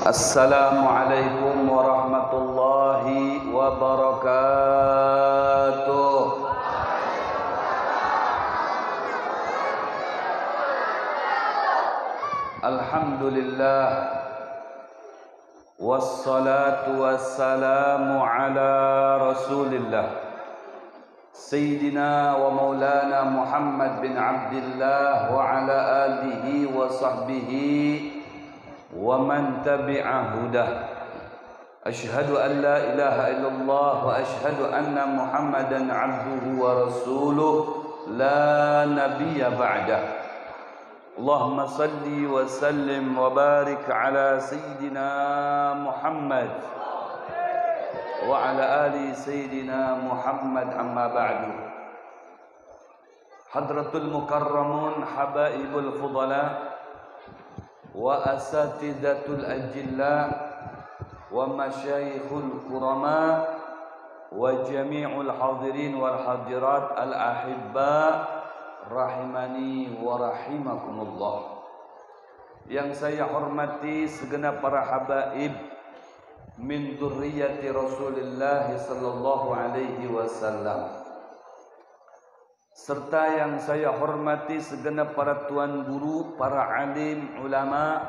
Assalamualaikum warahmatullahi wabarakatuh. Alhamdulillah, wassalatu wassalamu ala rasulillah Sayyidina wa maulana Muhammad bin Abdillah wa ala alihi wa sahbihi wa man tabi'a hudah. Ashhadu an la ilaha illallah wa ashhadu anna Muhammadan abduhu wa rasuluh la nabiyya ba'dah. Allahumma salli wa sallim wa barik ala Sayyidina Muhammad wa ala ali Sayyidina Muhammad, amma ba'du. Hadratul mukarramun, habaibul fudala wa asatidatul ajilla wa masyayikhul kurama wa jami'ul hadirin wal hadirat al ahibba rahimani wa rahimakumullah. Yang saya hormati segenap para habaib min dzurriyyati Rasulillah sallallahu alaihi wasallam, serta yang saya hormati segenap para tuan guru, para alim, ulama,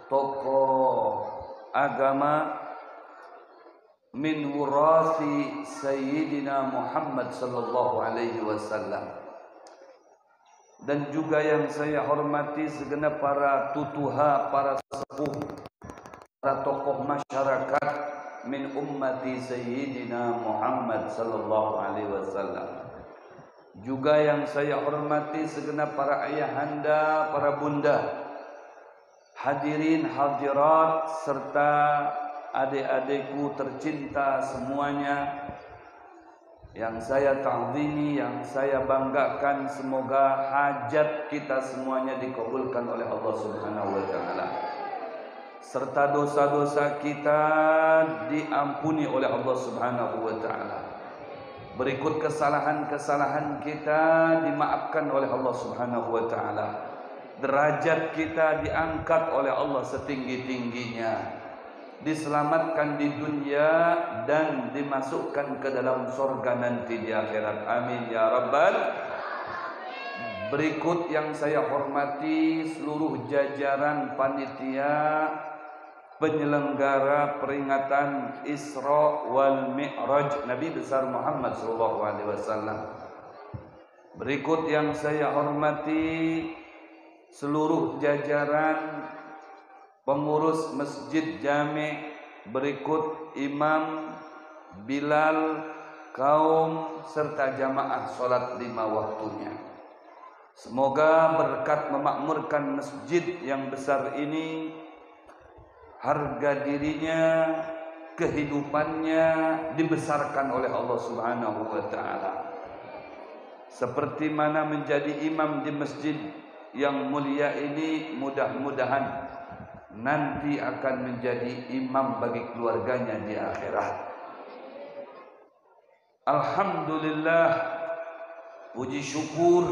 tokoh agama min wurasi Sayyidina Muhammad sallallahu alaihi wasallam, dan juga yang saya hormati segenap para tutuha, para sepuh, para tokoh masyarakat min ummati Sayyidina Muhammad sallallahu alaihi wasallam. Juga yang saya hormati segenap para ayahanda, para bunda, hadirin hadirat, serta adik-adikku tercinta semuanya yang saya ta'zimi, yang saya banggakan. Semoga hajat kita semuanya dikabulkan oleh Allah Subhanahu wa taala, serta dosa-dosa kita diampuni oleh Allah Subhanahu wa taala. Berikut kesalahan-kesalahan kita dimaafkan oleh Allah Subhanahu wa taala. Derajat kita diangkat oleh Allah setinggi-tingginya. Diselamatkan di dunia dan dimasukkan ke dalam surga nanti di akhirat. Amin ya rabbal. Berikut yang saya hormati seluruh jajaran panitia penyelenggara peringatan Isra wal Mi'raj Nabi besar Muhammad sallallahu alaihi wasallam. Berikut yang saya hormati seluruh jajaran pengurus Masjid Jami', berikut imam, bilal, kaum, serta jamaah salat 5 waktunya. Semoga berkat memakmurkan masjid yang besar ini, harga dirinya, kehidupannya dibesarkan oleh Allah Subhanahu wa taala. Seperti mana menjadi imam di masjid yang mulia ini, mudah-mudahan nanti akan menjadi imam bagi keluarganya di akhirat. Alhamdulillah, puji syukur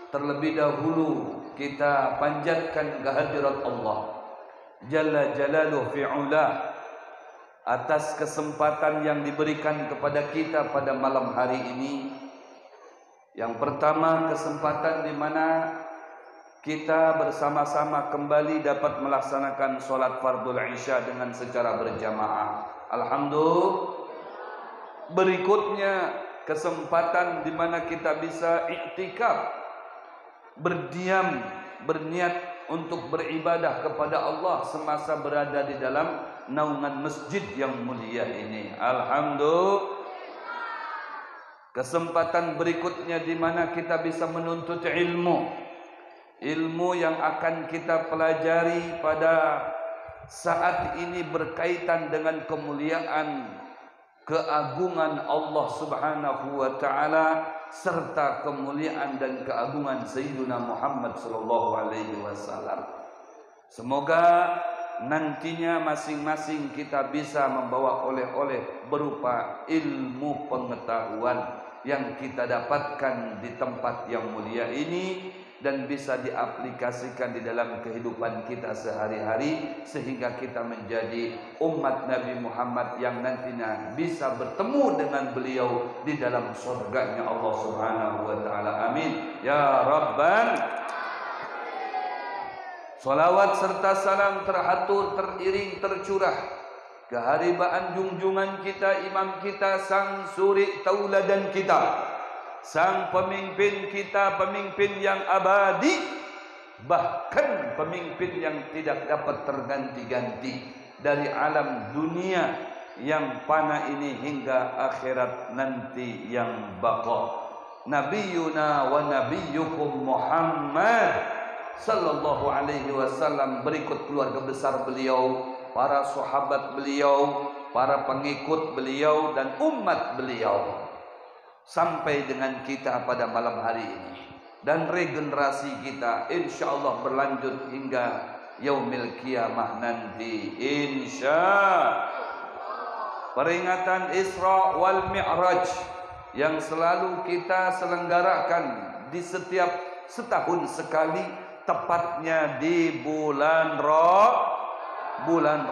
terlebih dahulu kita panjatkan kehadirat Allah Jalla Jalaluhu fi'ula atas kesempatan yang diberikan kepada kita pada malam hari ini. Yang pertama, kesempatan di mana kita bersama-sama kembali dapat melaksanakan solat fardul isya dengan secara berjamaah. Alhamdulillah. Berikutnya, kesempatan di mana kita bisa iktikaf, berdiam, berniat untuk beribadah kepada Allah semasa berada di dalam naungan masjid yang mulia ini. Alhamdulillah. Kesempatan berikutnya di mana kita bisa menuntut ilmu yang akan kita pelajari pada saat ini berkaitan dengan kemuliaan, keagungan Allah Subhanahu wa taala, serta kemuliaan dan keagungan Sayyidina Muhammad sallallahu alaihi wasallam. Semoga nantinya masing-masing kita bisa membawa oleh-oleh berupa ilmu pengetahuan yang kita dapatkan di tempat yang mulia ini, dan bisa diaplikasikan di dalam kehidupan kita sehari-hari, sehingga kita menjadi umat Nabi Muhammad yang nantinya bisa bertemu dengan beliau di dalam surganya Allah Subhanahu wa taala. Amin ya rabbal. Salawat serta salam teratur, teriring, tercurah keharibaan junjungan kita, imam kita, sang suri tauladan kita, sang pemimpin kita, pemimpin yang abadi, bahkan pemimpin yang tidak dapat terganti-ganti dari alam dunia yang fana ini hingga akhirat nanti yang baqa. Nabiyuna wa nabiyyukum Muhammad sallallahu alaihi wasallam, berikut keluarga besar beliau, para sahabat beliau, para pengikut beliau dan umat beliau, sampai dengan kita pada malam hari ini, dan regenerasi kita insyaallah berlanjut hingga yaumil qiyamah nanti insyaallah. Peringatan Isra wal Mi'raj yang selalu kita selenggarakan di setiap setahun sekali, tepatnya di bulan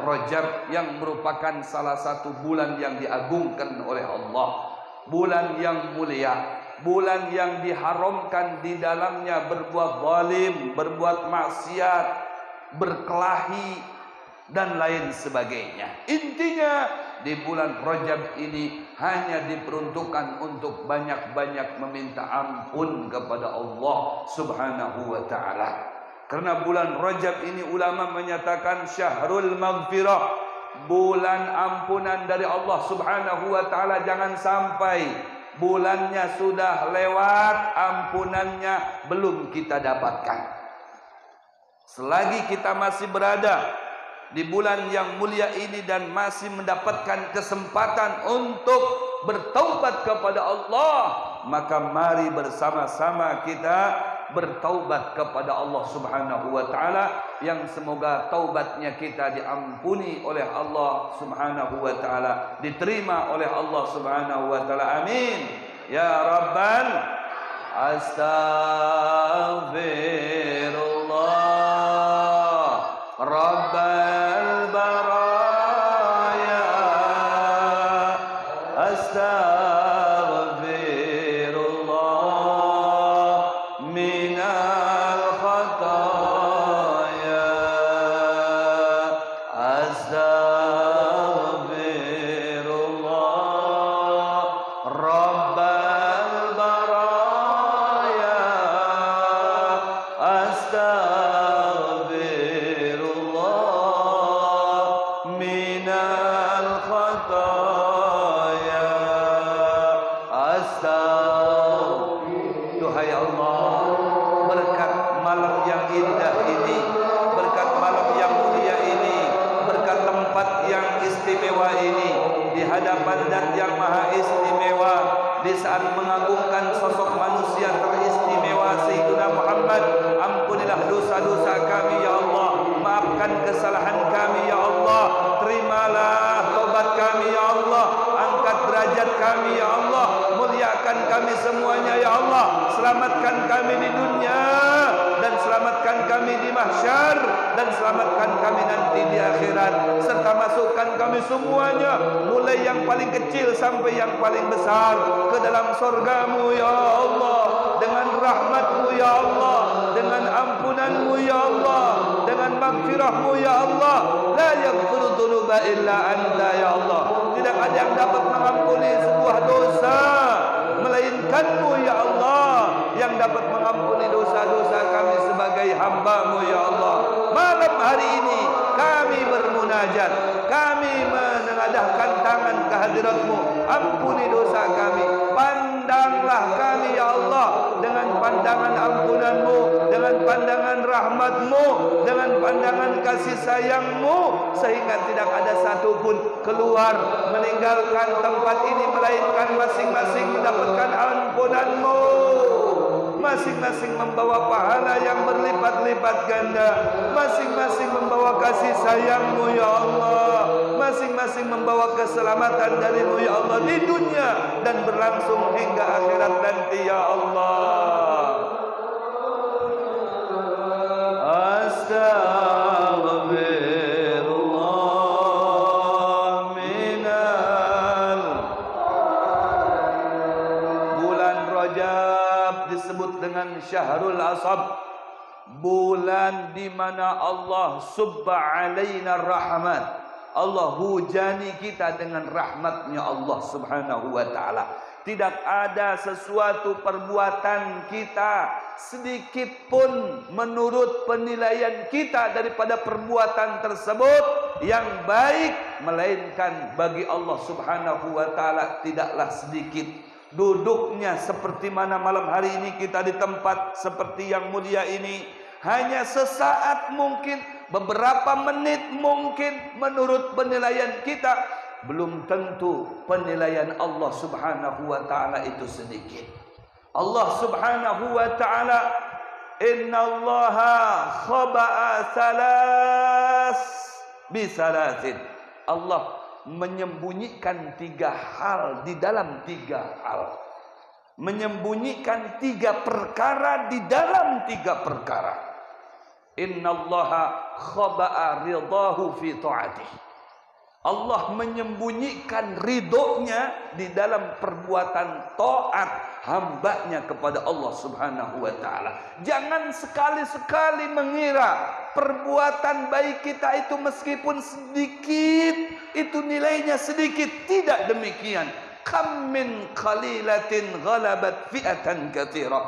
Rajab, yang merupakan salah satu bulan yang diagungkan oleh Allah, bulan yang mulia, bulan yang diharamkan di dalamnya berbuat zalim, berbuat maksiat, berkelahi dan lain sebagainya. Intinya di bulan Rajab ini hanya diperuntukkan untuk banyak-banyak meminta ampun kepada Allah Subhanahu wa taala. Karena bulan Rajab ini ulama menyatakan syahrul maghfirah, bulan ampunan dari Allah Subhanahu wa taala. Jangan sampai bulannya sudah lewat, ampunannya belum kita dapatkan. Selagi kita masih berada di bulan yang mulia ini dan masih mendapatkan kesempatan untuk bertaubat kepada Allah, maka mari bersama-sama kita bertaubat kepada Allah Subhanahu wa taala, yang semoga taubatnya kita diampuni oleh Allah Subhanahu wa taala, diterima oleh Allah Subhanahu wa taala. Amin ya rabbal. Astaghfirullah rabbal baraya, Duhai Allah, berkat malam yang indah ini, berkat malam yang mulia ini, berkat tempat yang istimewa ini, di hadapan Zat yang maha istimewa, di saat mengagungkan sosok manusia teristimewa Sayyidina Muhammad, ampunilah dosa-dosa kami ya Allah, maafkan kesalahan kami ya Allah, terimalah tobat kami ya Allah, angkat derajat kami ya Allah, muliakan kami semuanya ya Allah, selamatkan kami di dunia dan selamatkan kami di mahsyar dan selamatkan kami nanti di akhirat, serta masukkan kami semuanya mulai yang paling kecil sampai yang paling besar ke dalam surgamu ya Allah, dengan rahmatmu ya Allah, dengan ampunanmu ya Allah, dengan maghfirahmu ya Allah. La yaghfiru dzunuba illa anta ya Allah, tidak ada yang dapat mengampuni sebuah dosa melainkanmu ya Allah, yang dapat mengampuni dosa-dosa kami sebagai hamba-Mu ya Allah. Malam hari ini kami bermunajat, kami menengadahkan tangan ke hadirat-Mu, ampuni dosa kami, pandanglah kami ya Allah dengan pandangan ampunan-Mu, dengan pandangan rahmat-Mu, dengan pandangan kasih sayang-Mu, sehingga tidak ada satupun keluar meninggalkan tempat ini melainkan masing-masing mendapatkan ampunan-Mu, masing-masing membawa pahala yang berlipat-lipat ganda, masing-masing membawa kasih sayang-Mu ya Allah, masing-masing membawa keselamatan dari-Mu ya Allah di dunia dan berlangsung hingga akhirat nanti ya Allah. Rajab disebut dengan Syahrul Asab, bulan di mana Allah subba alaina rahmat. Allah hujani kita dengan rahmatnya Allah subhanahu wa ta'ala. Tidak ada sesuatu perbuatan kita sedikit pun menurut penilaian kita daripada perbuatan tersebut yang baik, melainkan bagi Allah subhanahu wa ta'ala tidaklah sedikit. Duduknya seperti mana malam hari ini kita di tempat seperti yang mulia ini, hanya sesaat mungkin, beberapa menit mungkin, menurut penilaian kita, belum tentu penilaian Allah subhanahu wa ta'ala itu sedikit. Allah subhanahu wa ta'ala, innallaha khaba'a salas bisalasin. Allah menyembunyikan 3 hal di dalam 3 hal. Menyembunyikan 3 perkara di dalam 3 perkara. Innallaha khaba'a ridahu fi ta'atih. Allah menyembunyikan ridhonya di dalam perbuatan taat hambanya kepada Allah subhanahu wa ta'ala. Jangan sekali-sekali mengira perbuatan baik kita itu meskipun sedikit, itu nilainya sedikit. Tidak demikian. Kam min qalilatin ghalabat fi'atan katsira.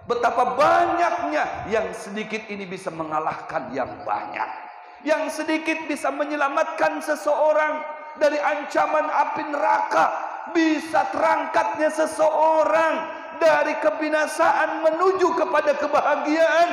Betapa banyaknya yang sedikit ini bisa mengalahkan yang banyak. Yang sedikit bisa menyelamatkan seseorang dari ancaman api neraka, bisa terangkatnya seseorang dari kebinasaan menuju kepada kebahagiaan.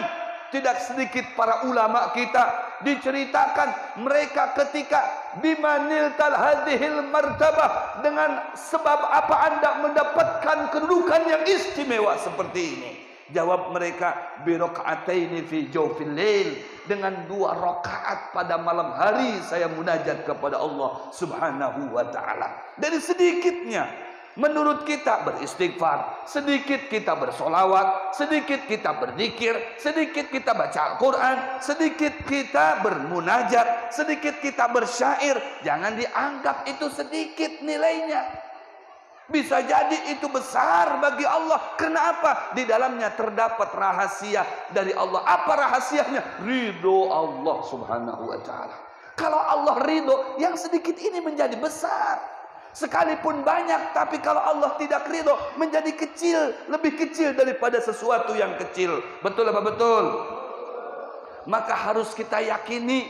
Tidak sedikit para ulama kita diceritakan mereka ketika bimaniltal hadhil martabah, dengan sebab apa Anda mendapatkan kedudukan yang istimewa seperti ini? Jawab mereka, biroka'ataini fi jawfil lail, dengan 2 rakaat pada malam hari saya munajat kepada Allah subhanahu wa ta'ala. Dari sedikitnya menurut kita beristighfar, sedikit kita bersolawat, sedikit kita berzikir, sedikit kita baca Al-Quran, sedikit kita bermunajat, sedikit kita bersyair. Jangan dianggap itu sedikit nilainya. Bisa jadi itu besar bagi Allah. Kenapa? Di dalamnya terdapat rahasia dari Allah. Apa rahasianya? Ridho Allah subhanahu wa ta'ala. Kalau Allah ridho, yang sedikit ini menjadi besar. Sekalipun banyak, tapi kalau Allah tidak ridho, menjadi kecil, lebih kecil daripada sesuatu yang kecil. Betul apa betul? Maka harus kita yakini,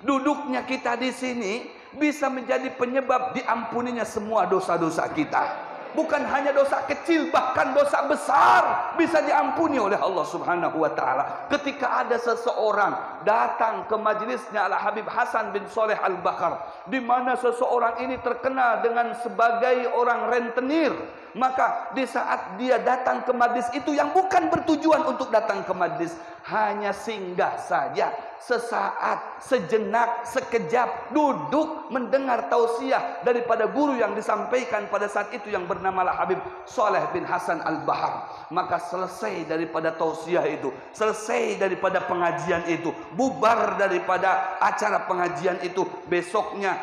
duduknya kita di sini bisa menjadi penyebab diampuninya semua dosa-dosa kita. Bukan hanya dosa kecil, bahkan dosa besar bisa diampuni oleh Allah subhanahu wa ta'ala. Ketika ada seseorang datang ke majelisnya Al-Habib Hasan bin Saleh Al-Bakar, di mana seseorang ini terkenal dengan sebagai orang rentenir, maka di saat dia datang ke majlis itu, yang bukan bertujuan untuk datang ke majlis, hanya singgah saja, sesaat, sejenak, sekejap, duduk mendengar tausiah daripada guru yang disampaikan pada saat itu yang bernama Habib Saleh bin Hasan Al-Bahar, maka selesai daripada tausiah itu, selesai daripada pengajian itu, bubar daripada acara pengajian itu, besoknya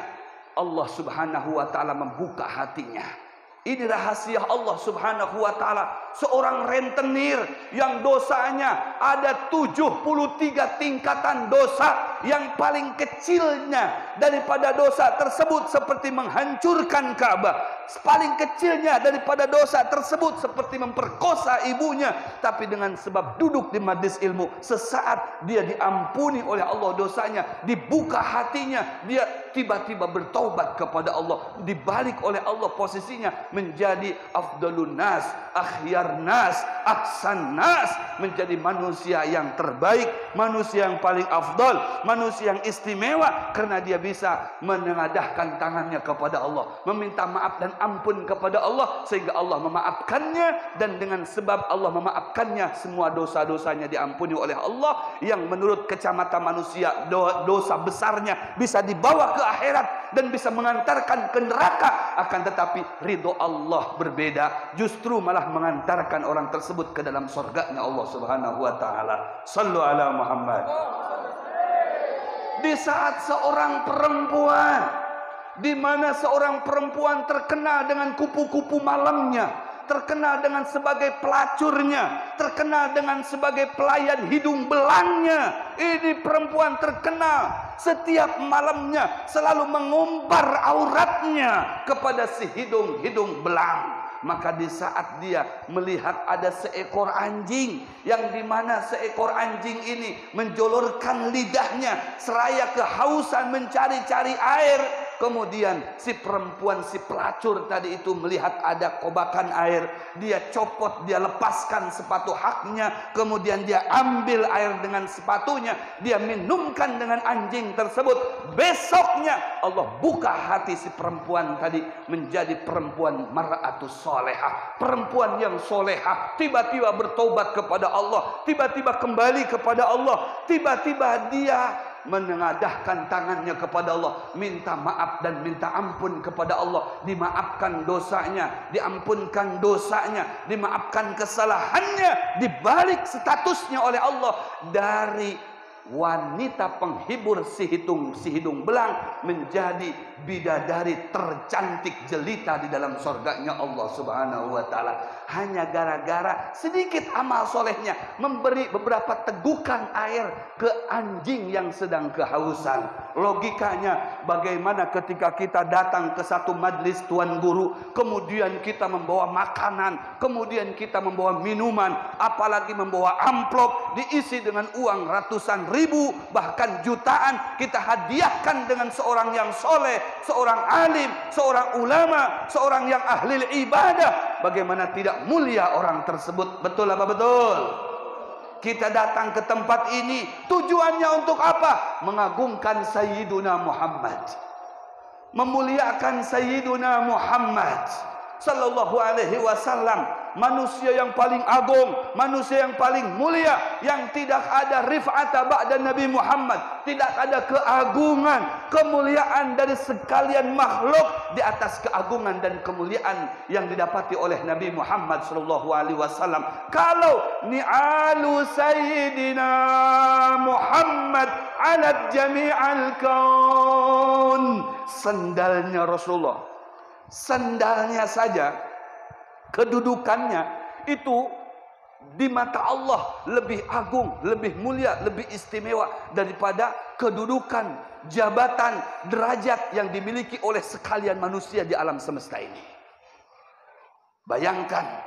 Allah subhanahu wa ta'ala membuka hatinya. Ini rahasia Allah subhanahu wa ta'ala. Seorang rentenir yang dosanya ada 73 tingkatan dosa. Yang paling kecilnya daripada dosa tersebut seperti menghancurkan Ka'bah. Paling kecilnya daripada dosa tersebut seperti memperkosa ibunya. Tapi dengan sebab duduk di majlis ilmu, sesaat dia diampuni oleh Allah dosanya, dibuka hatinya, dia tiba-tiba bertaubat kepada Allah, dibalik oleh Allah posisinya menjadi afdalun nas, akhyar nas, ahsan nas, menjadi manusia yang terbaik, manusia yang paling afdal, manusia yang istimewa, karena dia bisa menengadahkan tangannya kepada Allah, meminta maaf dan ampun kepada Allah, sehingga Allah memaafkannya. Dan dengan sebab Allah memaafkannya, semua dosa-dosanya diampuni oleh Allah, yang menurut kacamata manusia dosa besarnya bisa dibawa ke akhirat dan bisa mengantarkan ke neraka. Akan tetapi ridho Allah berbeda, justru malah mengantarkan orang tersebut ke dalam surganya Allah subhanahu wa ta'ala. Sallu ala Muhammad. Di saat seorang perempuan, di mana seorang perempuan terkenal dengan kupu-kupu malamnya, terkenal dengan sebagai pelacurnya, terkenal dengan sebagai pelayan hidung belangnya. Ini perempuan terkenal setiap malamnya selalu mengumbar auratnya kepada si hidung belang. Maka di saat dia melihat ada seekor anjing, yang dimana seekor anjing ini menjolorkan lidahnya seraya kehausan mencari-cari air, kemudian si perempuan, si pelacur tadi itu melihat ada kobakan air, dia copot, dia lepaskan sepatu haknya, kemudian dia ambil air dengan sepatunya, dia minumkan dengan anjing tersebut. Besoknya Allah buka hati si perempuan tadi menjadi perempuan mar'atus solehah, perempuan yang solehah, tiba-tiba bertobat kepada Allah, tiba-tiba kembali kepada Allah, tiba-tiba dia menengadahkan tangannya kepada Allah, minta maaf dan minta ampun kepada Allah, dimaafkan dosanya, diampunkan dosanya, dimaafkan kesalahannya, dibalik statusnya oleh Allah dari wanita penghibur si hidung belang menjadi bidadari tercantik jelita di dalam surganya Allah Subhanahu wa taala. Hanya gara-gara sedikit amal solehnya memberi beberapa tegukan air ke anjing yang sedang kehausan. Logikanya bagaimana ketika kita datang ke satu majlis tuan guru, kemudian kita membawa makanan, kemudian kita membawa minuman, apalagi membawa amplop diisi dengan uang ratusan ribu, bahkan jutaan, kita hadiahkan dengan seorang yang soleh, seorang alim, seorang ulama, seorang yang ahli ibadah. Bagaimana tidak mulia orang tersebut? Betul apa betul? Kita datang ke tempat ini tujuannya untuk apa? Mengagungkan Sayyiduna Muhammad, memuliakan Sayyiduna Muhammad sallallahu alaihi wasallam, manusia yang paling agung, manusia yang paling mulia, yang tidak ada rif'ata ba'da Nabi Muhammad, tidak ada keagungan, kemuliaan dari sekalian makhluk di atas keagungan dan kemuliaan yang didapati oleh Nabi Muhammad sallallahu alaihi wasallam. Kalau ni'alu sayyidina Muhammad ala jami'al kaun, sendalnya Rasulullah, sandalnya saja, kedudukannya itu di mata Allah lebih agung, lebih mulia, lebih istimewa daripada kedudukan, jabatan, derajat yang dimiliki oleh sekalian manusia di alam semesta ini. Bayangkan,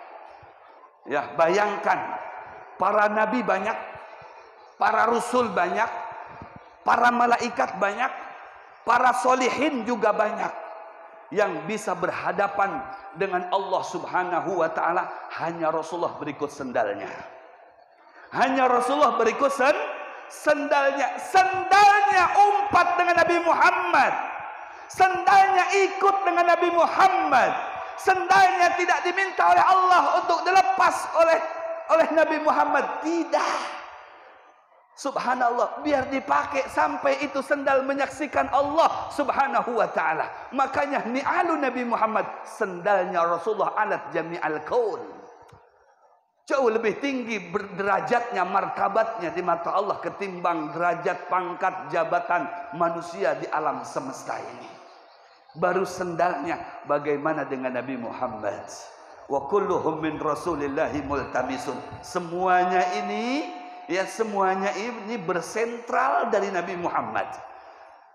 ya bayangkan, para nabi banyak, para rasul banyak, para malaikat banyak, para solihin juga banyak. Yang bisa berhadapan dengan Allah Subhanahu wa ta'ala hanya Rasulullah berikut sendalnya. Hanya Rasulullah berikut sendalnya. Sendalnya umpat dengan Nabi Muhammad, sendalnya ikut dengan Nabi Muhammad, sendalnya tidak diminta oleh Allah untuk dilepas oleh Nabi Muhammad. Tidak. Subhanallah, biar dipakai sampai itu sendal menyaksikan Allah Subhanahu wa ta'ala. Makanya ni'alu Nabi Muhammad, sendalnya Rasulullah alat jami'al kaun, jauh lebih tinggi derajatnya, martabatnya di mata Allah ketimbang derajat, pangkat, jabatan manusia di alam semesta ini. Baru sendalnya, bagaimana dengan Nabi Muhammad? Wa kulluhum min rasulillahi multamisun. Semuanya ini, ya semuanya ini bersentral dari Nabi Muhammad.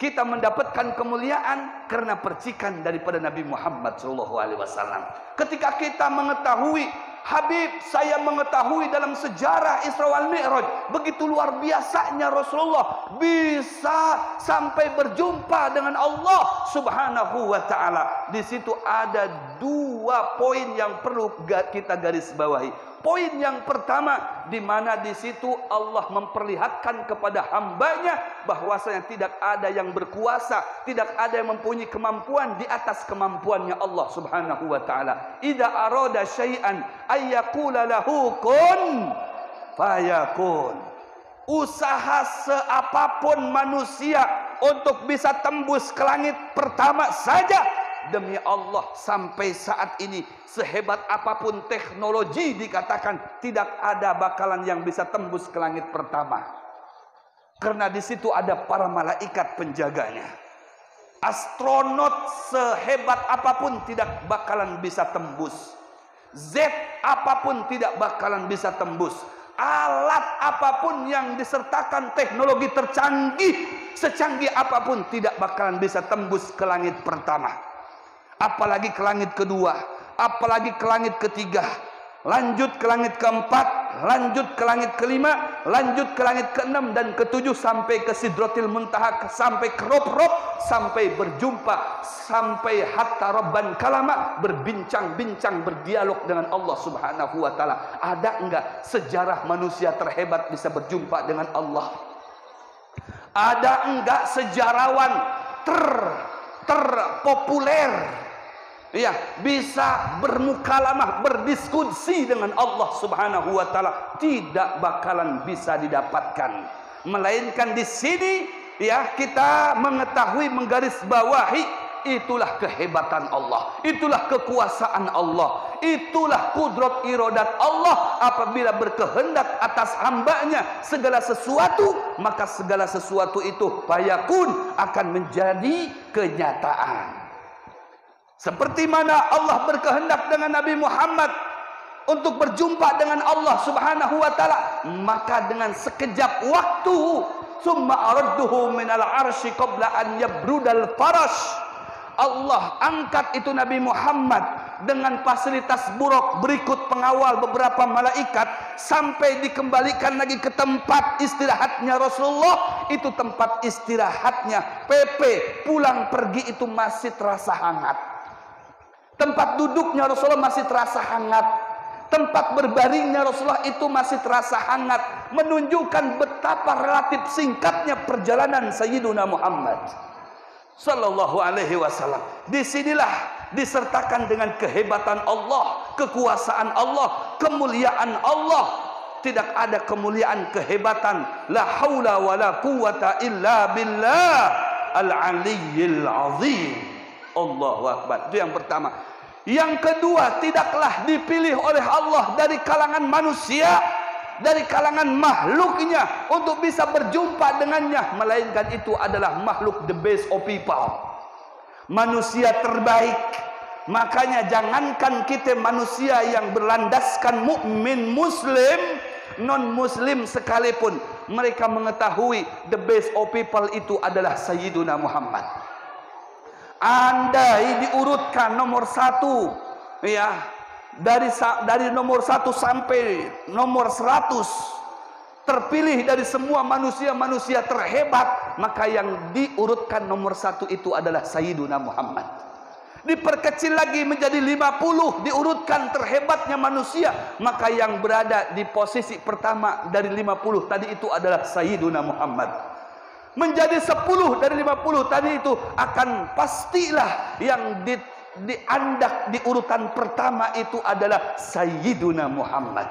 Kita mendapatkan kemuliaan karena percikan daripada Nabi Muhammad SAW. Ketika kita mengetahui, Habib, saya mengetahui dalam sejarah Isra wal Mi'raj, begitu luar biasanya Rasulullah bisa sampai berjumpa dengan Allah Subhanahu wa ta'ala. Di situ ada dua poin yang perlu kita garis bawahi. Poin yang pertama, di mana di situ Allah memperlihatkan kepada hambanya bahwasanya tidak ada yang berkuasa, tidak ada yang mempunyai kemampuan di atas kemampuannya Allah Subhanahu wa ta'ala. Idza arada syai'an ayyaqula lahu kun fayakun. Usaha seapapun manusia untuk bisa tembus ke langit pertama saja, demi Allah sampai saat ini sehebat apapun teknologi dikatakan tidak ada bakalan yang bisa tembus ke langit pertama. Karena di situ ada para malaikat penjaganya. Astronot sehebat apapun tidak bakalan bisa tembus. Z apapun tidak bakalan bisa tembus. Alat apapun yang disertakan teknologi tercanggih, secanggih apapun tidak bakalan bisa tembus ke langit pertama. Apalagi ke langit kedua, apalagi ke langit ketiga, lanjut ke langit keempat, lanjut ke langit kelima, lanjut ke langit keenam dan ketujuh, sampai ke Sidratil Muntaha, sampai ke Rob, sampai berjumpa, sampai hatta Rabban kalama, berbincang-bincang, berdialog dengan Allah Subhanahu wa taala. Ada enggak sejarah manusia terhebat bisa berjumpa dengan Allah? Ada enggak sejarawan terpopuler ya bisa bermukalamah, berdiskusi dengan Allah Subhanahu wa taala? Tidak bakalan bisa didapatkan, melainkan di sini ya kita mengetahui, menggarisbawahi, itulah kehebatan Allah, itulah kekuasaan Allah, itulah kudrat iradat Allah. Apabila berkehendak atas hambanya segala sesuatu, maka segala sesuatu itu fayakun, akan menjadi kenyataan. Seperti mana Allah berkehendak dengan Nabi Muhammad untuk berjumpa dengan Allah Subhanahu wa taala, maka dengan sekejap waktu, summa aradduhu minal arsy qabla an yabrudal farash, Allah angkat itu Nabi Muhammad dengan fasilitas buruk, berikut pengawal beberapa malaikat, sampai dikembalikan lagi ke tempat istirahatnya Rasulullah. Itu tempat istirahatnya PP, pulang pergi itu masih terasa hangat. Tempat duduknya Rasulullah masih terasa hangat. Tempat berbaringnya Rasulullah itu masih terasa hangat, menunjukkan betapa relatif singkatnya perjalanan Sayyiduna Muhammad sallallahu alaihi wasallam. Disinilah disertakan dengan kehebatan Allah, kekuasaan Allah, kemuliaan Allah. Tidak ada kemuliaan, kehebatan, la haula wala quwata illa billah al-aliyyil azim. Allahu akbar. Itu yang pertama. Yang kedua, tidaklah dipilih oleh Allah dari kalangan manusia, dari kalangan makhluknya untuk bisa berjumpa dengannya, melainkan itu adalah makhluk the best of people, manusia terbaik. Makanya jangankan kita manusia yang berlandaskan mukmin muslim, non muslim sekalipun mereka mengetahui the best of people itu adalah Sayyiduna Muhammad. Andai diurutkan nomor satu ya, dari nomor 1 sampai nomor 100, terpilih dari semua manusia-manusia terhebat, maka yang diurutkan nomor 1 itu adalah Sayyiduna Muhammad. Diperkecil lagi menjadi 50, diurutkan terhebatnya manusia, maka yang berada di posisi pertama dari 50 tadi itu adalah Sayyiduna Muhammad. Menjadi 10 dari 50 tadi itu akan pastilah yang diandak di urutan pertama itu adalah Sayyiduna Muhammad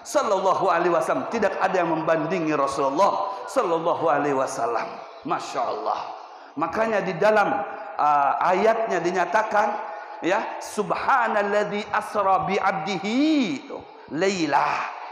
sallallahu alaihi wasallam. Tidak ada yang membandingi Rasulullah sallallahu alaihi wasallam. Masya Allah. Makanya di dalam ayatnya dinyatakan ya, subhanalladzi asra bi 'abdihi lailah.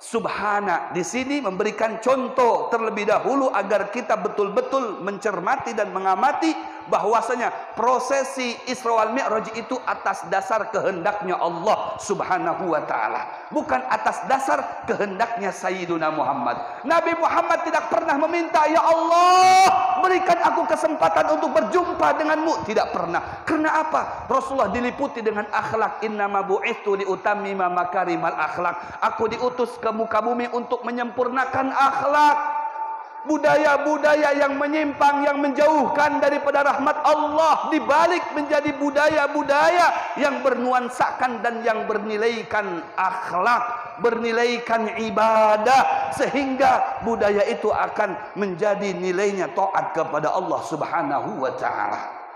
Subhana di sini memberikan contoh terlebih dahulu agar kita betul-betul mencermati dan mengamati bahwasanya prosesi Isra wal Mi'raj itu atas dasar kehendaknya Allah Subhanahu wa taala, bukan atas dasar kehendaknya Sayyiduna Muhammad. Nabi Muhammad tidak pernah meminta, ya Allah, berikan aku kesempatan untuk berjumpa denganmu. Tidak pernah. Karena apa? Rasulullah diliputi dengan akhlak. Innama bu'ithu liutammima makarimal akhlak. Aku diutus ke muka bumi untuk menyempurnakan akhlak. Budaya-budaya yang menyimpang, yang menjauhkan daripada rahmat Allah, dibalik menjadi budaya-budaya yang bernuansakan dan yang bernilaikan akhlak, bernilaikan ibadah, sehingga budaya itu akan menjadi nilainya taat kepada Allah Subhanahu wa taala.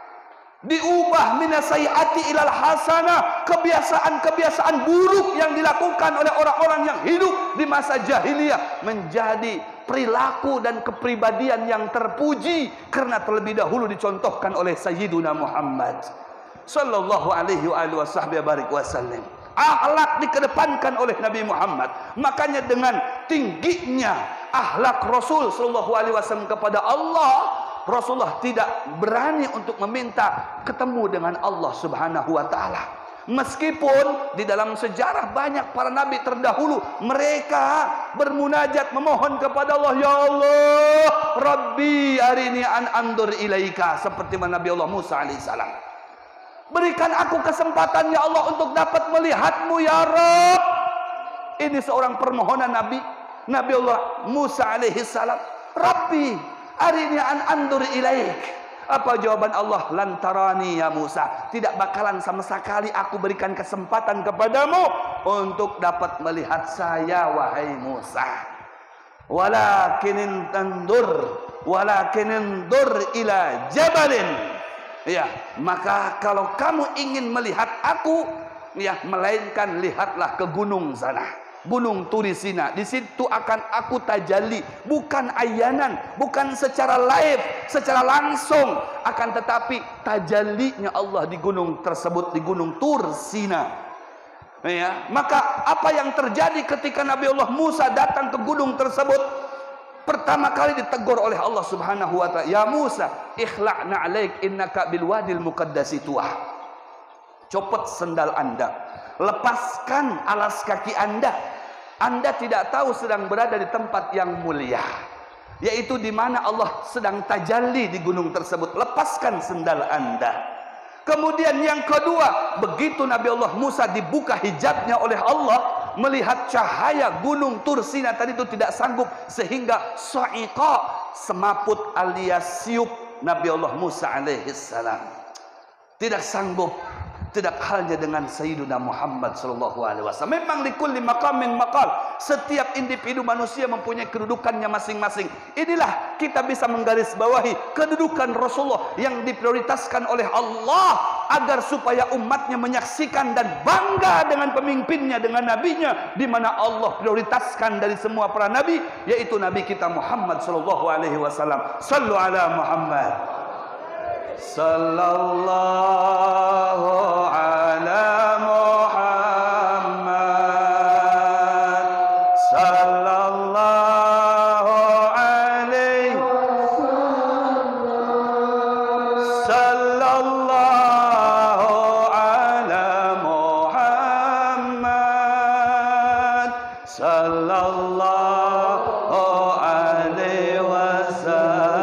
Diubah minasayiati ilal hasanah, kebiasaan-kebiasaan buruk yang dilakukan oleh orang-orang yang hidup di masa jahiliyah menjadi perilaku dan kepribadian yang terpuji karena terlebih dahulu dicontohkan oleh Sayyiduna Muhammad sallallahu alaihi wasallam. Akhlak dikedepankan oleh Nabi Muhammad. Makanya dengan tingginya akhlak Rasul sallallahu alaihi wasallam kepada Allah, Rasulullah tidak berani untuk meminta ketemu dengan Allah Subhanahu wa taala. Meskipun di dalam sejarah banyak para nabi terdahulu mereka bermunajat memohon kepada Allah, ya Allah, Rabbi arini an andur ilaika, seperti Nabi Allah Musa alaihissalam. Berikan aku kesempatan ya Allah untuk dapat melihatmu ya Rabb. Ini seorang permohonan Nabi Allah Musa alaihissalam. Rabbi arini an andur ilaik. Apa jawaban Allah? Lantarani ya Musa, tidak bakalan sama sekali aku berikan kesempatan kepadamu untuk dapat melihat saya wahai Musa. Walakin indur ila jabalin. Ya, maka kalau kamu ingin melihat aku, ya, melainkan lihatlah ke gunung sana. Gunung Turisina, di situ akan aku tajalli, bukan ayanan, bukan secara live, secara langsung, akan tetapi tajallinya Allah di gunung tersebut, di gunung Tursina. Ya, maka apa yang terjadi ketika Nabi Allah Musa datang ke gunung tersebut? Pertama kali ditegur oleh Allah Subhanahu wa ta'ala, ya Musa, ikhla'na alaik innaka bil wadil muqaddasi tuah. Copot sendal Anda, lepaskan alas kaki Anda. Anda tidak tahu sedang berada di tempat yang mulia, yaitu di mana Allah sedang tajalli di gunung tersebut. Lepaskan sendal Anda. Kemudian yang kedua, begitu Nabi Allah Musa dibuka hijabnya oleh Allah, melihat cahaya gunung Tursina tadi itu tidak sanggup, sehingga sa'iqa, semaput alias siup Nabi Allah Musa alaihissalam. Tidak sanggup. Tidak halnya dengan Sayyidina Muhammad sallallahu alaihi wasallam. Memang likulli maqamin maqal. Setiap individu manusia mempunyai kedudukannya masing-masing. Inilah kita bisa menggarisbawahi kedudukan Rasulullah yang diprioritaskan oleh Allah agar supaya umatnya menyaksikan dan bangga dengan pemimpinnya, dengan nabinya, di mana Allah prioritaskan dari semua para nabi, yaitu nabi kita Muhammad sallallahu alaihi wasallam. Sallu ala Muhammad. Sallallahu ala Muhammad. Sallallahu alaihi sallallahu ala Muhammad. Sallallahu alaihi wasallam.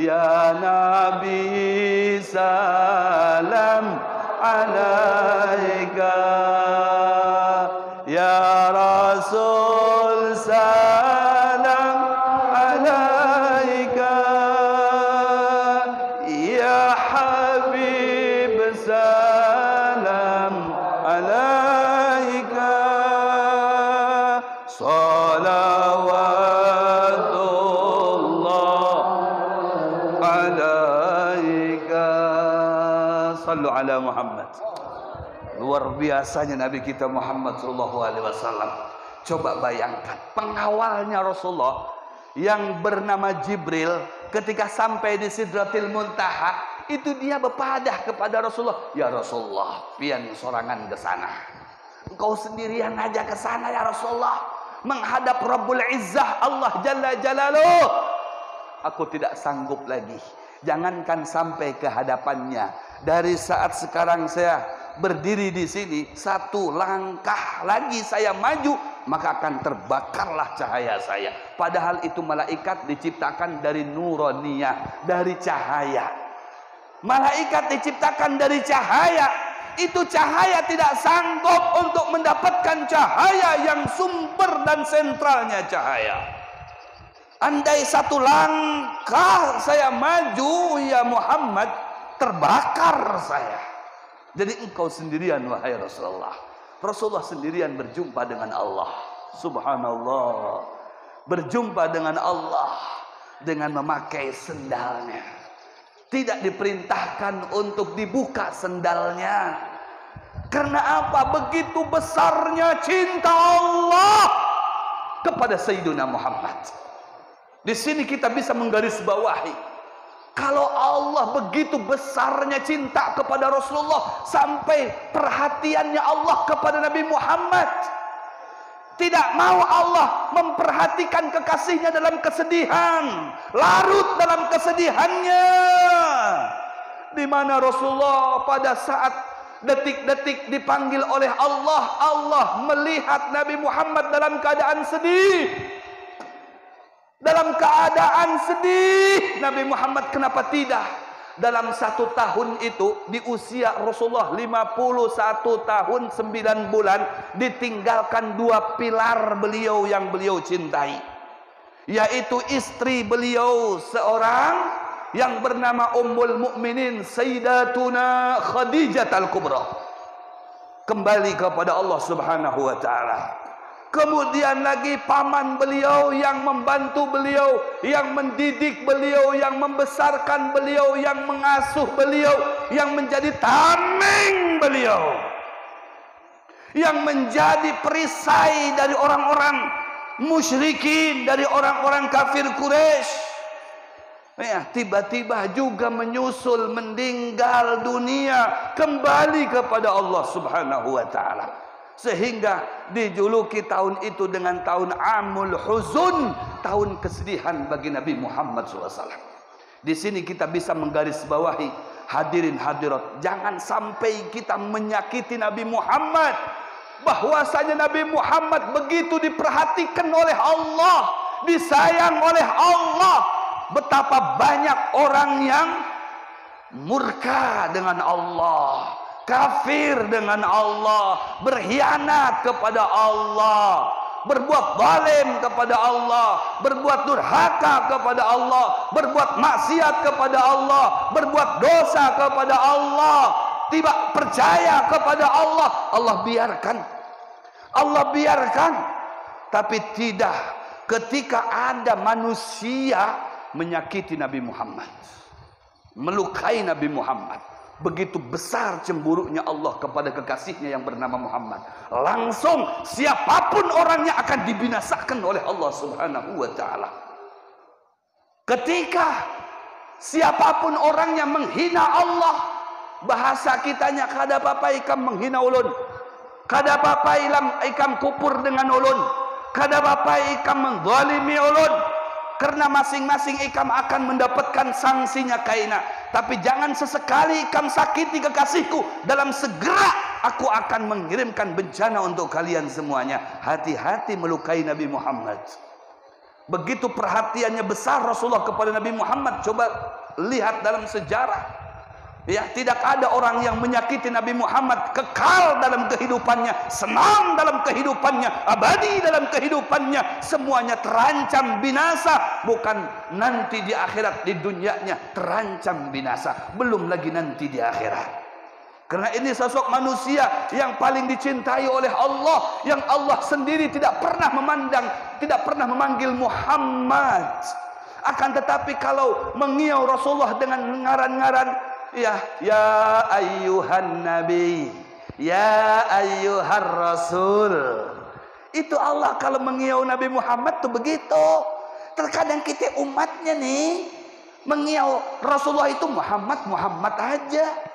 Ya Nabi salam alaika, ya Rasul salam alaika, ya Habib salam alaika, sallu ala Muhammad. Luar biasanya Nabi kita Muhammad sallallahu alaihi wasallam. Coba bayangkan pengawalnya Rasulullah yang bernama Jibril, ketika sampai di Sidratil Muntaha, itu dia bepadah kepada Rasulullah, ya Rasulullah, pian sorangan ke sana. Engkau sendirian aja ke sana ya Rasulullah, menghadap Rabbul Izzah Allah Jalla Jalaluh. Aku tidak sanggup lagi. Jangankan sampai ke hadapannya. Dari saat sekarang saya berdiri di sini, satu langkah lagi saya maju, maka akan terbakarlah cahaya saya. Padahal itu malaikat diciptakan dari nuraniyah, dari cahaya. Malaikat diciptakan dari cahaya. Itu cahaya tidak sanggup untuk mendapatkan cahaya yang sumber dan sentralnya cahaya. Andai satu langkah saya maju ya Muhammad, terbakar saya. Jadi engkau sendirian wahai Rasulullah. Rasulullah sendirian berjumpa dengan Allah. Subhanallah. Berjumpa dengan Allah dengan memakai sendalnya. Tidak diperintahkan untuk dibuka sendalnya. Karena apa? Begitu besarnya cinta Allah kepada Sayyidina Muhammad. Di sini kita bisa menggarisbawahi, kalau Allah begitu besarnya cinta kepada Rasulullah sampai perhatiannya Allah kepada Nabi Muhammad. Tidak mau Allah memperhatikan kekasihnya dalam kesedihan, larut dalam kesedihannya. di mana Rasulullah pada saat detik-detik dipanggil oleh Allah, Allah melihat Nabi Muhammad dalam keadaan sedih. Dalam keadaan sedih, Nabi Muhammad kenapa tidak? Dalam 1 tahun itu, di usia Rasulullah 51 tahun 9 bulan, ditinggalkan 2 pilar beliau yang beliau cintai, yaitu istri beliau seorang yang bernama Ummul Mukminin Sayyidatuna Khadijah Al-Kubra, kembali kepada Allah Subhanahu wa taala. Kemudian lagi paman beliau yang membantu beliau, yang mendidik beliau, yang membesarkan beliau, yang mengasuh beliau, yang menjadi tameng beliau, yang menjadi perisai dari orang-orang musyrikin, dari orang-orang kafir Quraisy. Ya, tiba-tiba juga menyusul meninggal dunia, kembali kepada Allah Subhanahu wa taala. Sehingga dijuluki tahun itu dengan tahun Amul Huzun, tahun kesedihan bagi Nabi Muhammad SAW. Di sini kita bisa menggarisbawahi, hadirin hadirat, jangan sampai kita menyakiti Nabi Muhammad. Bahwasanya Nabi Muhammad begitu diperhatikan oleh Allah, disayang oleh Allah. Betapa banyak orang yang murka dengan Allah, kafir dengan Allah, berkhianat kepada Allah, berbuat zalim kepada Allah, berbuat durhaka kepada Allah, berbuat maksiat kepada Allah, berbuat dosa kepada Allah, tidak percaya kepada Allah. Allah biarkan. Tapi tidak ketika ada manusia menyakiti Nabi Muhammad, melukai Nabi Muhammad. Begitu besar cemburunya Allah kepada kekasihnya yang bernama Muhammad. Langsung siapapun orangnya akan dibinasakan oleh Allah Subhanahu wa taala. Ketika siapapun orangnya menghina Allah, bahasa kitanya kada apa-apa ikam menghina ulun, kada apa-apa ikam kupur dengan ulun, kada apa-apa ikam menzalimi ulun, karena masing-masing ikam akan mendapatkan sanksinya kaina. Tapi jangan sesekali ikam sakiti kekasihku, dalam segera aku akan mengirimkan bencana untuk kalian semuanya. Hati-hati melukai Nabi Muhammad. Begitu perhatiannya besar Rasulullah kepada Nabi Muhammad. Coba lihat dalam sejarah, ya, tidak ada orang yang menyakiti Nabi Muhammad kekal dalam kehidupannya, senang dalam kehidupannya, abadi dalam kehidupannya. Semuanya terancam binasa, bukan nanti di akhirat, di dunianya terancam binasa, belum lagi nanti di akhirat. Karena ini sosok manusia yang paling dicintai oleh Allah, yang Allah sendiri tidak pernah memandang, tidak pernah memanggil Muhammad. Akan tetapi kalau mengiau Rasulullah dengan ngaran-ngaran, ya ayyuhan nabi, ya ayyuhar rasul. Itu Allah kalau mengiau Nabi Muhammad tuh begitu. Terkadang kita umatnya nih mengiau Rasulullah itu Muhammad aja.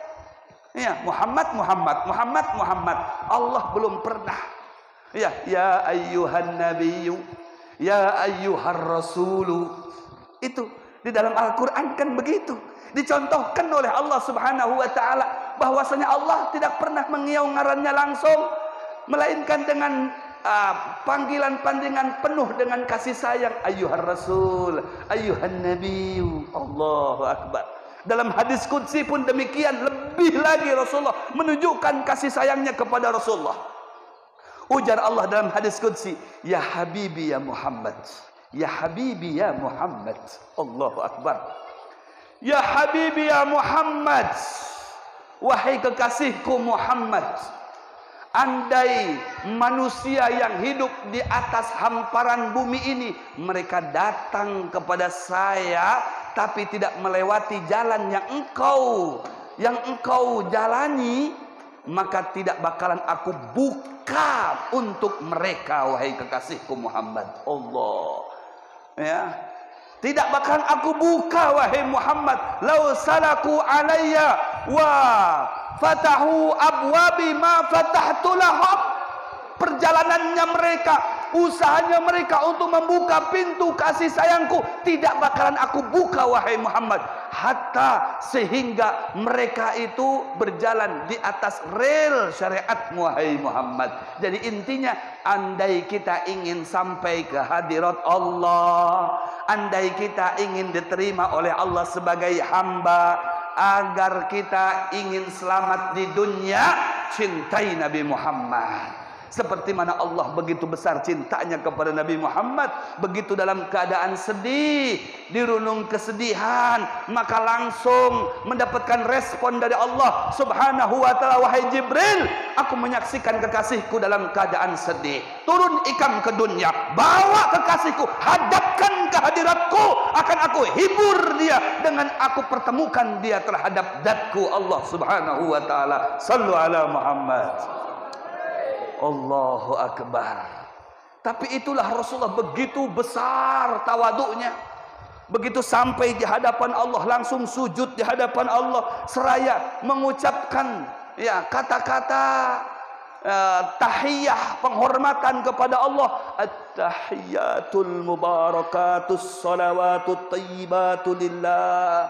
Ya, Muhammad. Allah belum pernah. Ya ayyuhan nabiyyu, ya ayyuhar rasulu. Itu di dalam Al-Qur'an kan begitu. Dicontohkan oleh Allah Subhanahu wa taala bahwasanya Allah tidak pernah mengiau ngarannya langsung, melainkan dengan panggilan penuh dengan kasih sayang. Ayyuhar rasul, ayyuhan nabiyyu. Allahu akbar. Dalam hadis qudsi pun demikian, lebih lagi Rasulullah menunjukkan kasih sayangnya kepada Rasulullah. Ujar Allah dalam hadis qudsi, ya habibi ya Muhammad, ya habibi ya Muhammad. Allahu akbar. Ya habibi ya Muhammad, wahai kekasihku Muhammad, andai manusia yang hidup di atas hamparan bumi ini, mereka datang kepada saya tapi tidak melewati jalan yang engkau jalani, maka tidak bakalan aku buka untuk mereka, wahai kekasihku Muhammad. Allah, ya, tidak bakalan aku buka, wahai Muhammad. Lau salaku alayya wa fatahu abwabi ma fatahtu lahum. perjalanannya mereka, usahanya mereka untuk membuka pintu kasih sayangku, tidak bakalan aku buka wahai Muhammad, hatta sehingga mereka itu berjalan di atas rel syariatmu wahai Muhammad. Jadi intinya, andai kita ingin sampai ke hadirat Allah, andai kita ingin diterima oleh Allah sebagai hamba, agar kita ingin selamat di dunia, cintai Nabi Muhammad. Seperti mana Allah begitu besar cintanya kepada Nabi Muhammad, begitu dalam keadaan sedih, dirunung kesedihan, maka langsung mendapatkan respon dari Allah Subhanahu wa ta'ala, wahai Jibril, aku menyaksikan kekasihku dalam keadaan sedih, turun ikam ke dunia, bawa kekasihku, hadapkan ke hadiratku, akan aku hibur dia dengan aku pertemukan dia terhadap zatku Allah Subhanahu wa ta'ala. Sallu ala Muhammad. Allahu Akbar. Tapi itulah Rasulullah, begitu besar tawaduknya, begitu sampai di hadapan Allah langsung sujud di hadapan Allah, seraya mengucapkan ya kata-kata tahiyah penghormatan kepada Allah. At-tahiyatul mubarakatus salawatut tayyibatu lillah.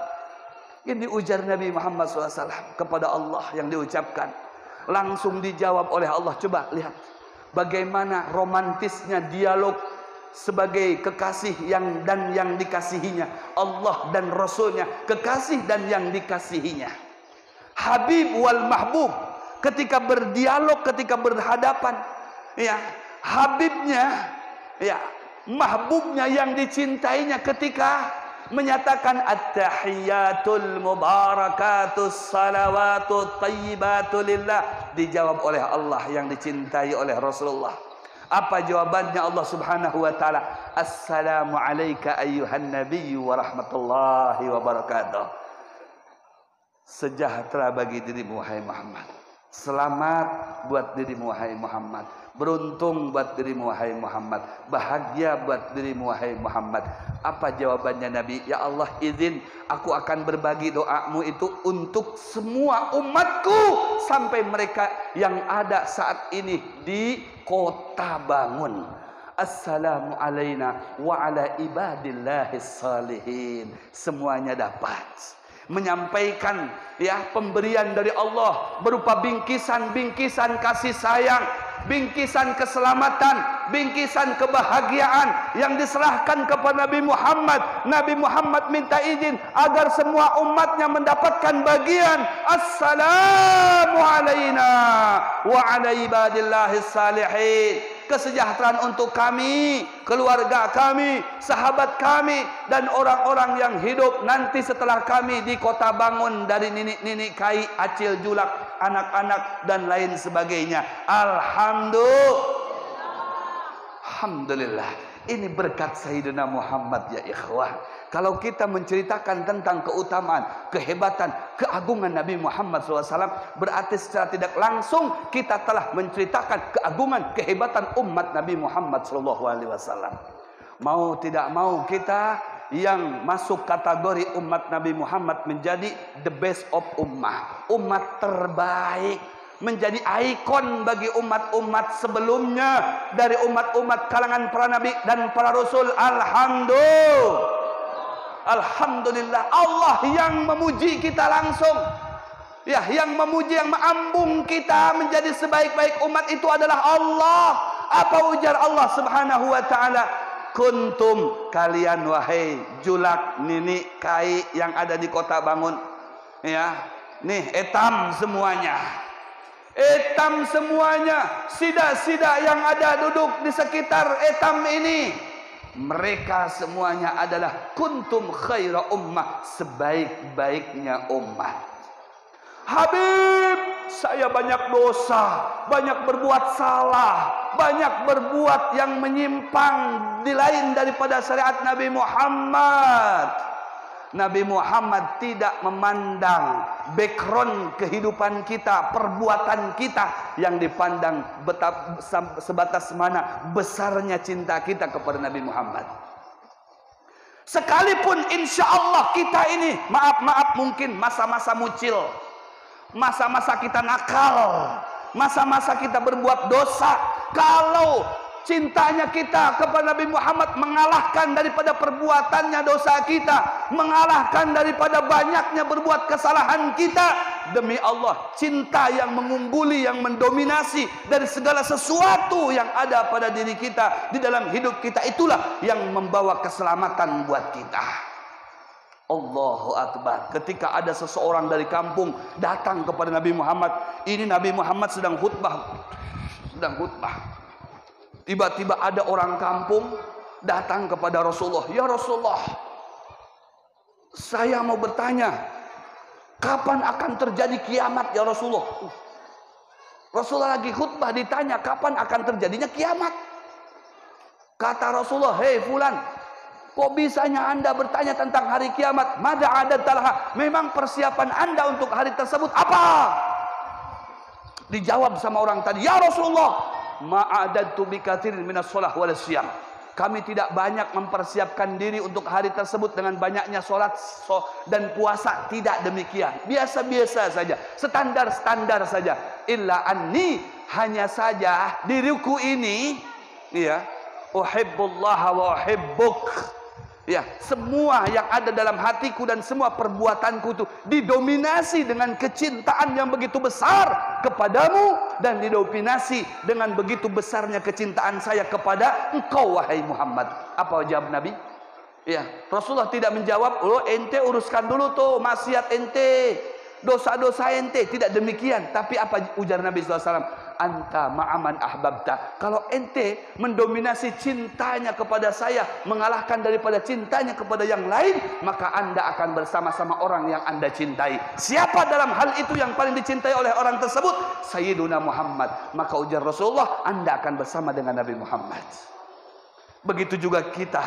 Ini ujar Nabi Muhammad SAW kepada Allah yang diucapkan. Langsung dijawab oleh Allah. Coba lihat bagaimana romantisnya dialog sebagai kekasih yang dikasihinya, Allah dan Rasulnya, kekasih dan yang dikasihinya, Habib wal Mahbub. Ketika berdialog, ketika berhadapan, ya Habibnya, ya Mahbubnya yang dicintainya, ketika menyatakan at-tahiyatul mubarakatus salawatut tayyibatu lillah, dijawab oleh Allah yang dicintai oleh Rasulullah. Apa jawabannya Allah Subhanahu wa taala? Assalamu alayka ayyuhan nabiyyu wa rahmatullahi wa barakatuh. Sejahtera bagi dirimu wahai Muhammad, selamat buat dirimu wahai Muhammad, beruntung buat dirimu wahai Muhammad, bahagia buat dirimu wahai Muhammad. Apa jawabannya Nabi? Ya Allah, izin aku akan berbagi doamu itu untuk semua umatku, sampai mereka yang ada saat ini di Kota Bangun. Assalamu alaina wa ala ibadillahis salihin. Semuanya dapat menyampaikan ya pemberian dari Allah berupa bingkisan-bingkisan kasih sayang, bingkisan keselamatan, bingkisan kebahagiaan yang diserahkan kepada Nabi Muhammad. Nabi Muhammad minta izin agar semua umatnya mendapatkan bagian assalamu alaina wa ala ibadillahis salihin. Kesejahteraan untuk kami, keluarga kami, sahabat kami, dan orang-orang yang hidup nanti setelah kami di Kota Bangun, dari ninik-ninik kai, acil julak, anak-anak dan lain sebagainya. Alhamdulillah. Ini berkat Sayyidina Muhammad ya ikhwah. Kalau kita menceritakan tentang keutamaan, kehebatan, keagungan Nabi Muhammad SAW, berarti secara tidak langsung kita telah menceritakan keagungan, kehebatan umat Nabi Muhammad SAW. Mau tidak mau kita yang masuk kategori umat Nabi Muhammad menjadi the best of ummah, umat terbaik, menjadi ikon bagi umat-umat sebelumnya, dari umat-umat kalangan para nabi dan para rasul. Alhamdulillah, Allah yang memuji kita langsung, ya, yang memuji, yang mengambung kita menjadi sebaik-baik umat itu adalah Allah. Apa ujar Allah Subhanahu wa ta'ala? Kuntum, kalian wahai julak, ninik, kai yang ada di Kota Bangun, ya, nih etam semuanya, etam semuanya, sida-sida yang ada duduk di sekitar etam ini, mereka semuanya adalah kuntum khaira ummah, sebaik-baiknya umat. Habib, saya banyak dosa, banyak berbuat salah, banyak berbuat yang menyimpang di lain daripada syariat Nabi Muhammad. Nabi Muhammad tidak memandang background kehidupan kita, perbuatan kita, yang dipandang sebatas mana besarnya cinta kita kepada Nabi Muhammad. Sekalipun insya Allah kita ini, maaf mungkin masa-masa mucil, masa-masa kita nakal, masa-masa kita berbuat dosa, kalau cintanya kita kepada Nabi Muhammad mengalahkan daripada perbuatannya dosa kita, mengalahkan daripada banyaknya berbuat kesalahan kita, demi Allah, cinta yang mengungguli, yang mendominasi dari segala sesuatu yang ada pada diri kita, di dalam hidup kita, itulah yang membawa keselamatan buat kita. Allahu Akbar. Ketika ada seseorang dari kampung datang kepada Nabi Muhammad, ini Nabi Muhammad sedang khutbah. Tiba-tiba ada orang kampung datang kepada Rasulullah. Ya Rasulullah, saya mau bertanya, kapan akan terjadi kiamat ya Rasulullah? Rasulullah lagi khutbah, ditanya kapan akan terjadinya kiamat. Kata Rasulullah, hei fulan, kok bisanya anda bertanya tentang hari kiamat? Mada adat talaha, memang persiapan anda untuk hari tersebut apa? Dijawab sama orang tadi, ya Rasulullah, ma'adadtu bikatsirin minas shalah wal siyam. Kami tidak banyak mempersiapkan diri untuk hari tersebut dengan banyaknya sholat dan puasa. Tidak demikian, biasa-biasa saja, standar-standar saja. Illa anni, hanya saja diriku ini, ya, uhibbullah wa uhibbuk. Ya, semua yang ada dalam hatiku dan semua perbuatanku itu didominasi dengan kecintaan yang begitu besar kepadamu, dan didominasi dengan begitu besarnya kecintaan saya kepada engkau wahai Muhammad. Apa jawab Nabi? Ya, Rasulullah tidak menjawab, "Oh, ente uruskan dulu tuh maksiat ente, dosa-dosa ente." Tidak demikian. Tapi apa ujar Nabi SAW? Anta ma'aman ahbabta. Kalau ente mendominasi cintanya kepada saya, mengalahkan daripada cintanya kepada yang lain, maka anda akan bersama-sama orang yang anda cintai. Siapa dalam hal itu yang paling dicintai oleh orang tersebut? Sayyiduna Muhammad. Maka ujar Rasulullah, anda akan bersama dengan Nabi Muhammad. Begitu juga kita,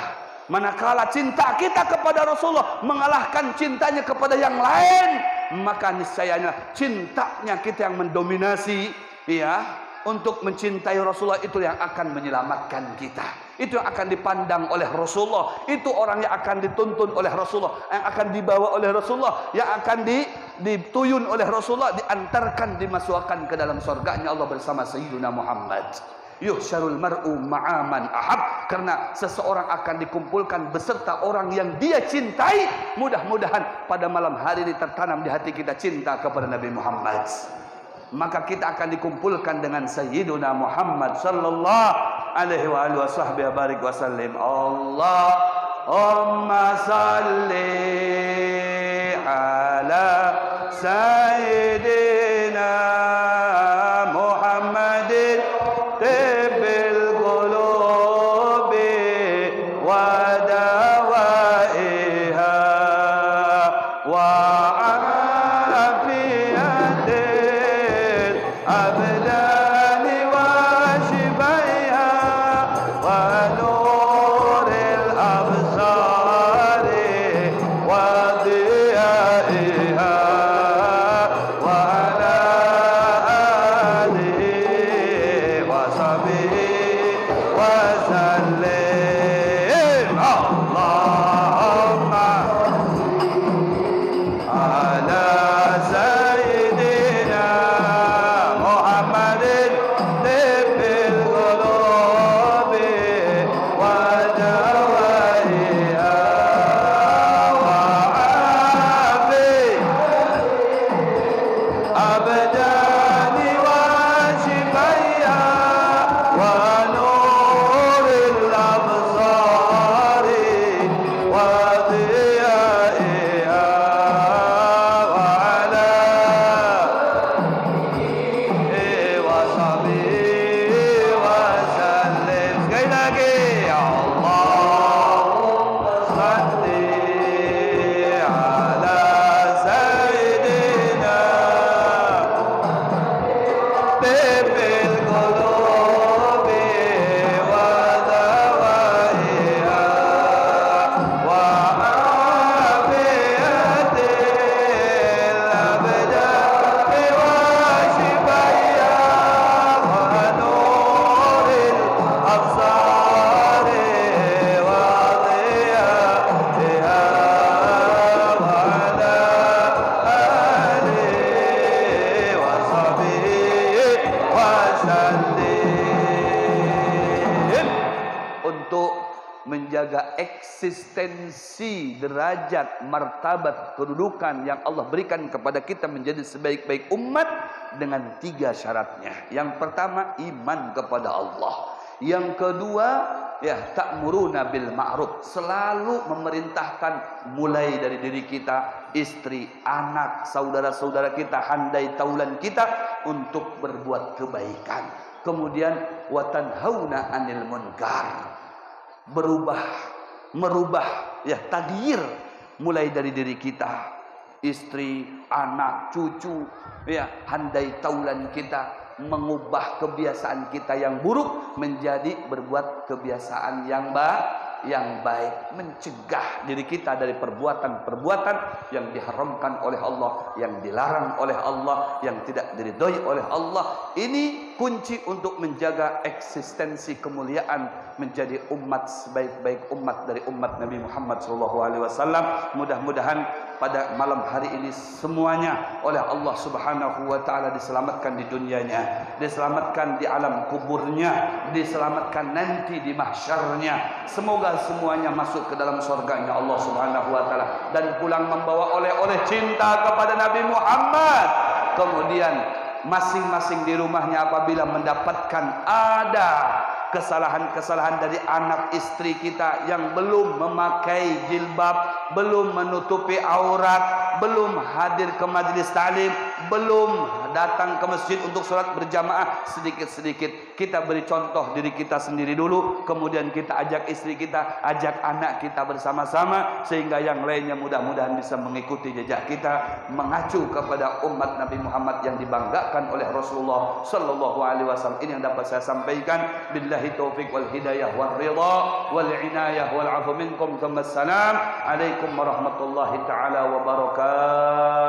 manakala cinta kita kepada Rasulullah mengalahkan cintanya kepada yang lain, maka niscayanya cintanya kita yang mendominasi, ya, untuk mencintai Rasulullah, itu yang akan menyelamatkan kita. Itu yang akan dipandang oleh Rasulullah. Itu orang yang akan dituntun oleh Rasulullah, yang akan dibawa oleh Rasulullah, yang akan dituyun oleh Rasulullah, diantarkan, dimasukkan ke dalam surganya Allah bersama Sayyidina Muhammad. Yuhsyarul mar'u ma'aman ahab. Karena seseorang akan dikumpulkan beserta orang yang dia cintai. Mudah-mudahan pada malam hari ini tertanam di hati kita cinta kepada Nabi Muhammad. Maka kita akan dikumpulkan dengan Sayyiduna Muhammad sallallahu alaihi wa alihi wasahbihi barik wasallim. Allahumma salli ala Sayyidina Muhammadin tibbil qulubi wa dawaiha wa wa menjaga eksistensi, derajat, martabat, kedudukan yang Allah berikan kepada kita menjadi sebaik-baik umat dengan 3 syaratnya. Yang pertama, iman kepada Allah. Yang kedua, ta'muruna bil ma'ruf, selalu memerintahkan mulai dari diri kita, istri, anak, saudara-saudara kita, handai taulan kita untuk berbuat kebaikan. Kemudian wa tanhauna 'anil munkar, merubah taghyir mulai dari diri kita, istri, anak, cucu, handai taulan kita, mengubah kebiasaan kita yang buruk menjadi berbuat kebiasaan yang baik, mencegah diri kita dari perbuatan-perbuatan yang diharamkan oleh Allah, yang dilarang oleh Allah, yang tidak diridhoi oleh Allah. Ini kunci untuk menjaga eksistensi kemuliaan menjadi umat sebaik-baik umat dari umat Nabi Muhammad SAW. Mudah-mudahan pada malam hari ini semuanya oleh Allah Subhanahu wa taala diselamatkan di dunianya, diselamatkan di alam kuburnya, diselamatkan nanti di mahsyarnya. Semoga semuanya masuk ke dalam surganya Allah Subhanahu wa taala dan pulang membawa oleh-oleh cinta kepada Nabi Muhammad. Kemudian masing-masing di rumahnya apabila mendapatkan ada kesalahan-kesalahan dari anak istri kita yang belum memakai jilbab, belum menutupi aurat, belum hadir ke majlis taklim, belum datang ke masjid untuk sholat berjamaah, sedikit-sedikit kita beri contoh diri kita sendiri dulu, kemudian kita ajak istri kita, ajak anak kita bersama-sama, sehingga yang lainnya mudah-mudahan bisa mengikuti jejak kita, mengacu kepada umat Nabi Muhammad yang dibanggakan oleh Rasulullah Sallallahu Alaihi Wasallam. Ini yang dapat saya sampaikan. Billahi taufiq wal hidayah wal ridha wal inayah wal afu minkum. Assalamualaikum warahmatullahi taala wabarakatuh.